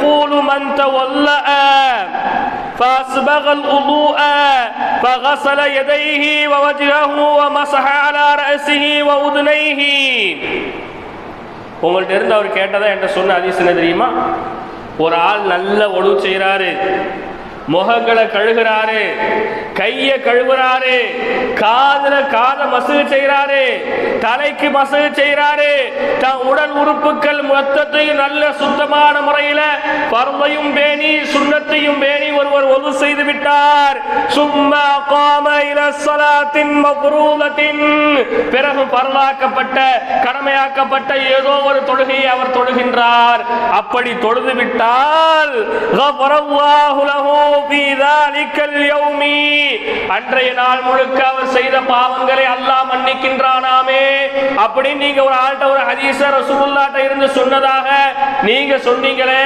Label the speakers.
Speaker 1: يقول من تولأ فأسبغ الوضوء فغسل يديه ووجهه ومسح على رأسه وأذنيه. உங்கள்ட்ட இருந்து அவர் கேட்டதா என்கிட்ட சொன்ன ஹதீஸ் என்ன தெரியுமா? ஒரு ஆள் நல்ல ஒழு செய்கிறாரு, முகங்களை கழுகுறாரு, கைய கழுவுறாரு, காத மசகு செய்யறாரு, தலைக்கு மசகு செய்யறாரு, தன் உடல் உறுப்புகள் மொத்தத்தையும் நல்ல சுத்தமான முறையில பர்வையும் பேணி சுன்னத்தையும் பேணி ஒருவர் ஒது செய்து விட்டார். சும்மா காம இல ஸலாத்தின் மஃரூதத்தின், பிறகு பரலாக்கப்பட்ட கடமையாக்கப்பட்ட ஏதோ ஒரு தொழுகையை அவர் தொழுகின்றார். அப்படி தொழுது விட்டால் கஃபரல்லாஹு லஹு ஃபீ ذلكல் யௌமி, அன்றைய நாள் முழுக்க அவர் செய்த பாவங்களை அல்லாஹ் மன்னிக்கின்றானாமே. அப்படி நீங்க ஒரு ஆள்கிட்ட ஒரு ஹதீஸ ரசூலுல்லாஹ்ட்ட இருந்து சொன்னதாக நீங்க சொன்னீங்களே,